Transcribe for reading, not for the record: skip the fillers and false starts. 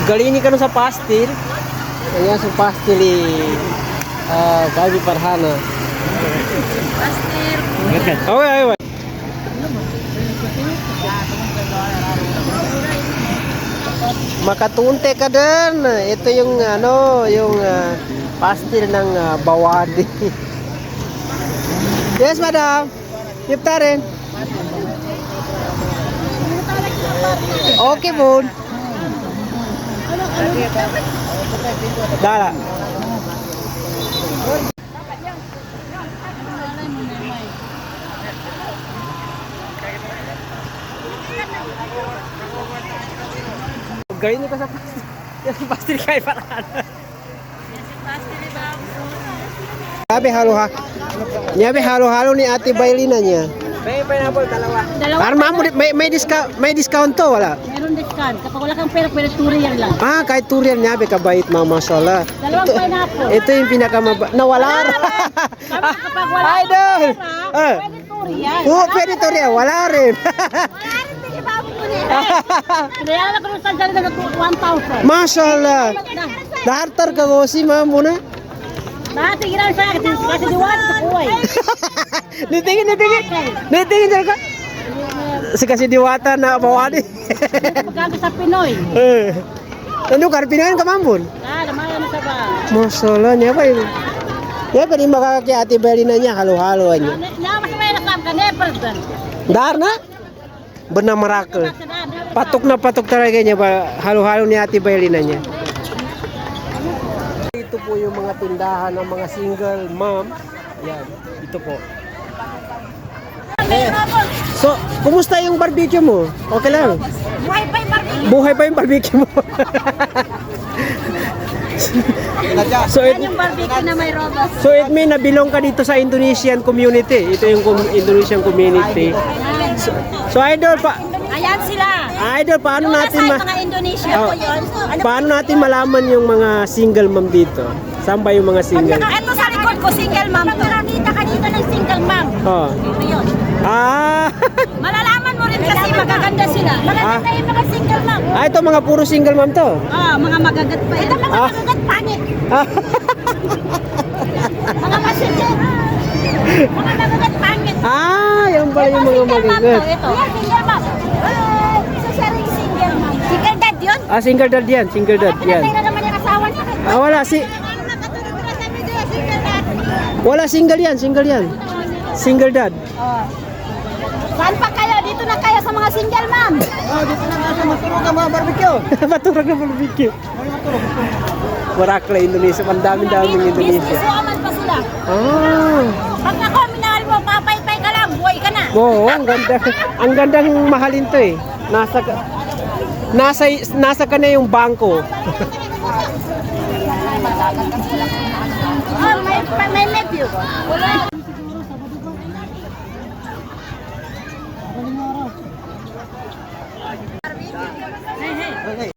Galini ka sa pastil. Ayan sa pastil Gabi Parhana. Pastil. Okay. Makatunte ka din. Ito yung yung pastil ng bawadi. Yes, madam. Iptarin. Okay, bun. Dala. Gawin niyo ka sa pastil. Yan si pastil kay Parhana. Sabi halo-halo ni Ate Bailina niya. May pineapple dalawa. Parang may discount to wala. Meron discount. Kapag wala kang pera, pwede turian lang. Kahit turian niya kabait mama mashallah. Dalawang pineapple. Ito yung nawala. Kapag wala Idol. pwede turian. Pwede turian, wala rin. Kaya lang kung saan dyan na 1,000. Mashallah. Dartar ka ko si mama na. Dati ginaan sa akin kasi diwata sa buhay. Nitingin dyan ka. Kasi diwata na bawadi. Pagkakas sa Pinoy. Ano ka, Pinoy ka mambun? Namaya na sa ba? Mashallah, niya pa yun. Niya pa rin makakaki Ate Bailina niya, halo-halo niya. Mas may nakam ka, never done. Dar na? Benar miracle. Patok na patok talaga niya ba, halo-halo ni Ate Bailina niya. Ito po yung mga tindahan ng mga single mom. Yan, ito po. So, kumusta yung barbecue mo? Okay lang? Buhay pa yung barbecue. Buhay pa yung barbecue mo. So Yan yung barbecue na may robas. So it mean na belong ka dito sa Indonesian community. Ito yung Indonesian community. So idol pa. Ayan sila. Idol, paano natin mga Indonesia po yun. paano natin malaman yung mga single mom dito? Saan ba yung mga single? Ito sa likod ko, single mom. Nakita ka dito ng single mom. Oh. Ito yun. Malalaman mo rin kasi magaganda sila. Magaganda yung mga single mom. Ito mga puro single mom to. Mga magagat pa. Ito mga magagat pangit. Mga masigit. Mga magagat pangit. Yan pala yung mga magagat. Ito, single mom. Isa siya rin single mom. Single dad yun? Single dad yan, single dad yan. Pinatay na naman yung asawa niya. Wala single yan. Single dad. Saan pa kayo? Dito na kayo sa mga single mom. Dito na kayo, matulog ang mga barbecue. Matulog ang barbecue. Marakla Indonesia, ang dami-daming Indonesia. Business woman pa sila. Pag ako, minahal mo, papaypay ka lang, buhay ka na. Oo, ang ganda. Ang gandang mahalin to eh. Nasa ka na yung bangko. May nephew. Wala.